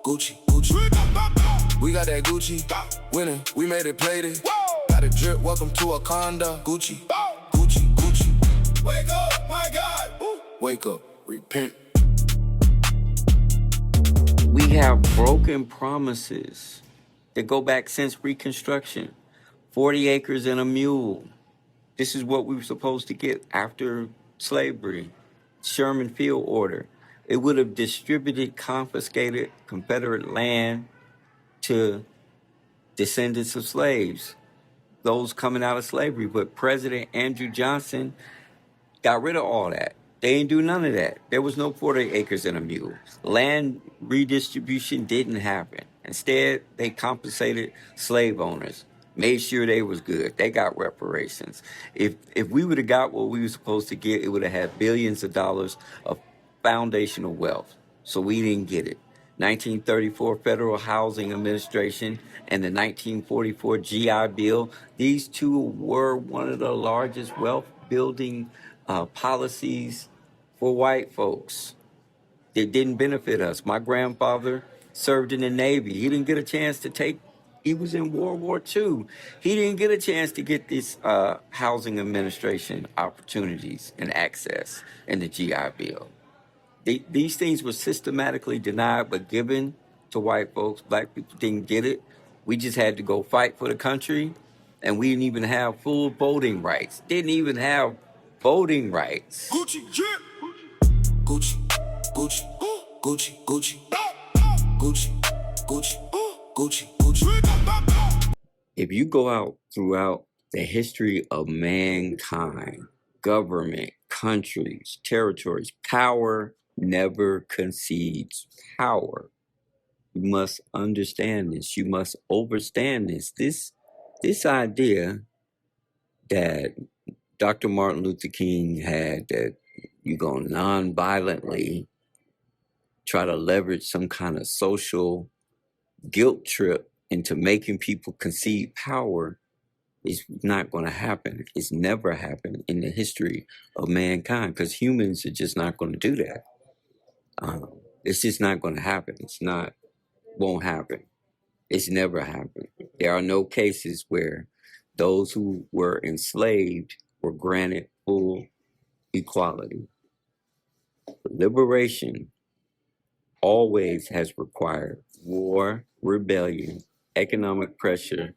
Gucci, Gucci. We got that Gucci. Winning, we made it, played it. Got a drip, welcome to Wakanda. Gucci, Gucci, Gucci. Wake up, my God. Wake up, repent. We have broken promises that go back since Reconstruction. 40 acres and a mule. This is what we were supposed to get after slavery. Sherman Field Order. It would have distributed confiscated Confederate land to descendants of slaves, those coming out of slavery. But President Andrew Johnson got rid of all that. They didn't do none of that. There was no 40 acres and a mule. Land redistribution didn't happen. Instead, they compensated slave owners, made sure they was good. They got reparations. If we would have got what we were supposed to get, it would have had billions of dollars of foundational wealth. So we didn't get it. 1934 Federal Housing Administration and the 1944 GI Bill, these two were one of the largest wealth building policies for white folks. It didn't benefit us. My grandfather served in the Navy. He didn't get a chance to he was in World War II. He didn't get a chance to get this housing administration opportunities and access in the GI Bill. These things were systematically denied but given to white folks. Black people didn't get it. We just had to go fight for the country, and we didn't even have full voting rights. Didn't even have voting rights. Gucci, drip. Gucci, Gucci, Gucci, Gucci, Gucci, Gucci, Gucci, Gucci. If you go out throughout the history of mankind, government, countries, territories, power never concedes power. You must understand this. You must understand this. This idea that Dr. Martin Luther King had, that you go non-violently try to leverage some kind of social guilt trip into making people concede power, is not going to happen. It's never happened in the history of mankind, because humans are just not going to do that. It's just not going to happen. Won't happen. It's never happened. There are no cases where those who were enslaved were granted full equality. Liberation always has required war, rebellion, economic pressure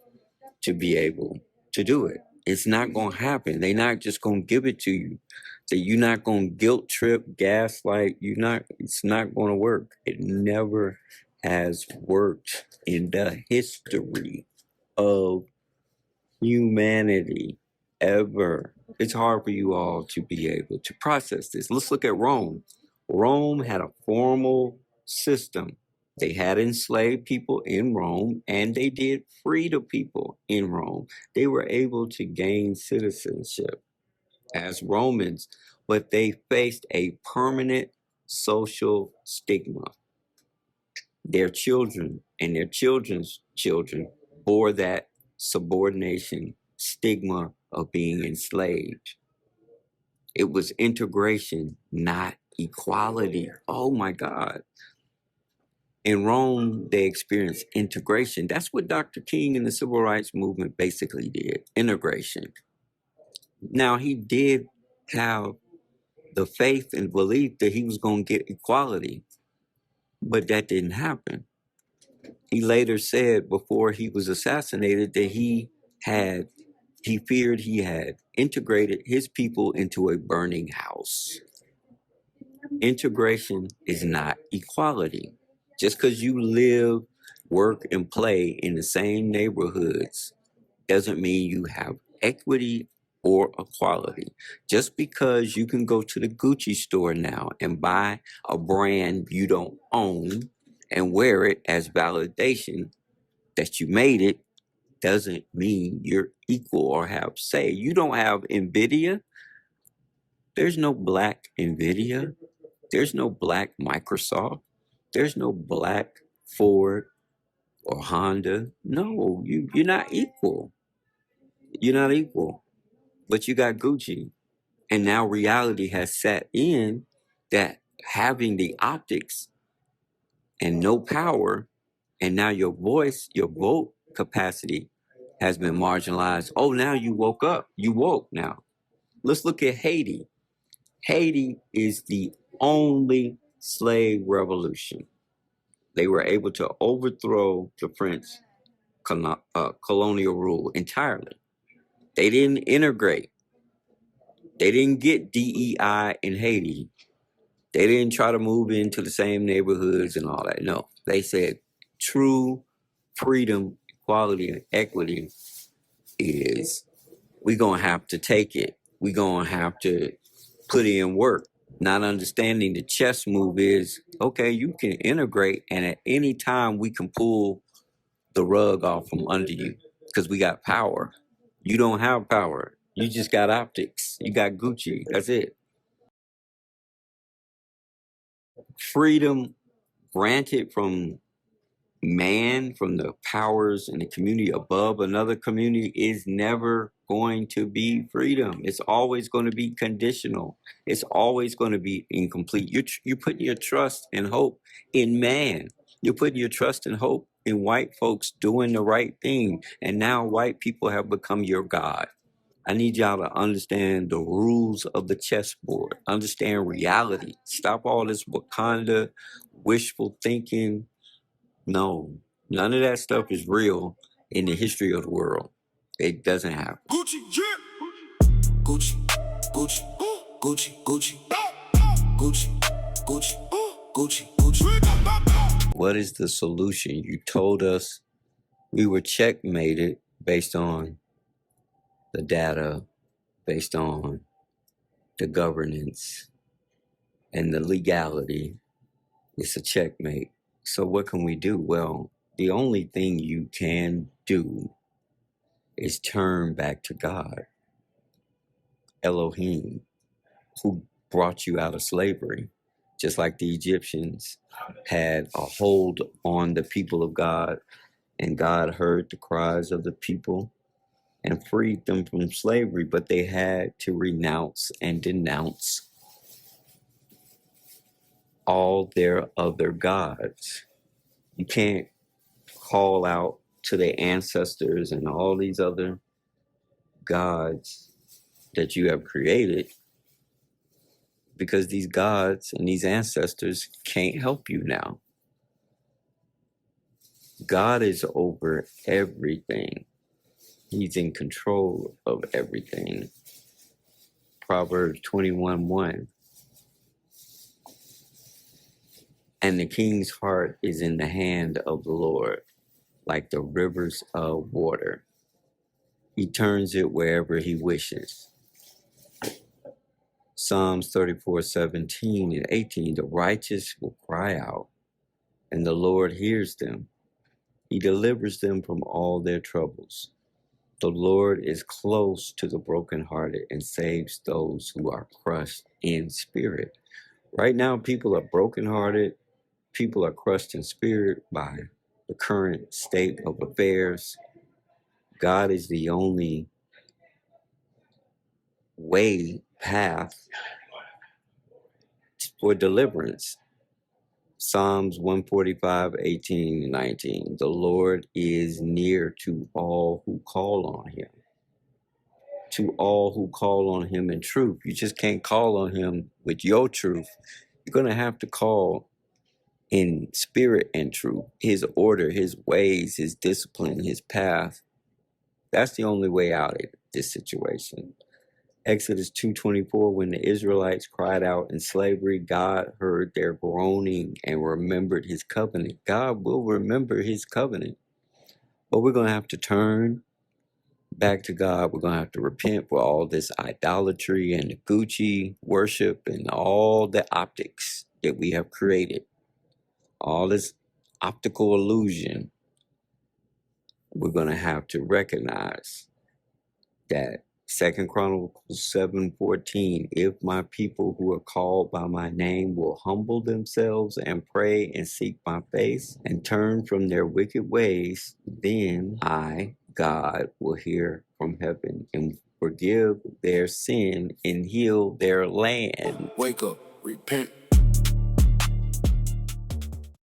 to be able to do it. It's not going to happen. They're not just going to give it to you. So you're not going to guilt trip, gaslight. It's not going to work. It never has worked in the history of humanity ever. It's hard for you all to be able to process this. Let's look at Rome. Rome had a formal system. They had enslaved people in Rome, and they did free the people in Rome. They were able to gain citizenship as Romans, but they faced a permanent social stigma. Their children and their children's children bore that subordination stigma of being enslaved. It was integration, not equality. Oh my God. In Rome, they experienced integration. That's what Dr. King and the Civil Rights Movement basically did, integration. Now, he did have the faith and belief that he was going to get equality, but that didn't happen. He later said, before he was assassinated, that he feared he had integrated his people into a burning house. Integration is not equality. Just because you live, work, and play in the same neighborhoods doesn't mean you have equity or equality. Just because you can go to the Gucci store now and buy a brand you don't own and wear it as validation that you made it doesn't mean you're equal or have say. You don't have NVIDIA. There's no black NVIDIA. There's no black Microsoft. There's no black Ford or Honda. No, you're not equal. You're not equal. But you got Gucci. And now reality has set in that having the optics and no power, and now your voice, your vote capacity has been marginalized. Oh, now you woke up. You woke now. Let's look at Haiti. Haiti is the only slave revolution. They were able to overthrow the French colonial rule entirely. They didn't integrate. They didn't get DEI in Haiti. They didn't try to move into the same neighborhoods and all that. No, they said true freedom, equality, and equity is we're going to have to take it. We're going to have to put in work. Not understanding the chess move is, okay, you can integrate, and at any time we can pull the rug off from under you because we got power. You don't have power. You just got optics. You got Gucci. That's it. Freedom granted from man, from the powers and the community above another community, is never going to be freedom. It's always going to be conditional. It's always going to be incomplete. You're putting your trust and hope in man. You're putting your trust and hope in white folks doing the right thing. And now white people have become your God. I need y'all to understand the rules of the chessboard. Understand reality. Stop all this Wakanda wishful thinking. No, none of that stuff is real in the history of the world. It doesn't happen. Gucci, yeah. Gucci, Gucci, Gucci, Gucci, Gucci, Gucci, Gucci, Gucci. What is the solution? You told us we were checkmated based on the data, based on the governance and the legality. It's a checkmate. So what can we do? Well, the only thing you can do is turn back to God, Elohim, who brought you out of slavery. Just like the Egyptians had a hold on the people of God, and God heard the cries of the people and freed them from slavery, but they had to renounce and denounce all their other gods. You can't call out to their ancestors and all these other gods that you have created, because these gods and these ancestors can't help you now. God is over everything. He's in control of everything. Proverbs 21:1. And the king's heart is in the hand of the Lord, like the rivers of water. He turns it wherever he wishes. Psalms 34:17 and 18. The righteous will cry out, and the Lord hears them. He delivers them from all their troubles. The Lord is close to the brokenhearted and saves those who are crushed in spirit. Right now, people are brokenhearted. People are crushed in spirit by the current state of affairs. God is the only path for deliverance. Psalms 145:18 and 19. The Lord is near to all who call on him. To all who call on him in truth. You just can't call on him with your truth. You're going to have to call in spirit and truth. His order, his ways, his discipline, his path. That's the only way out of this situation. Exodus 2:24, when the Israelites cried out in slavery, God heard their groaning and remembered his covenant. God will remember his covenant. But we're going to have to turn back to God. We're going to have to repent for all this idolatry and the Gucci worship and all the optics that we have created. All this optical illusion. We're going to have to recognize that 2 Chronicles 7:14, if my people who are called by my name will humble themselves and pray and seek my face and turn from their wicked ways, then I, God, will hear from heaven and forgive their sin and heal their land. Wake up, repent,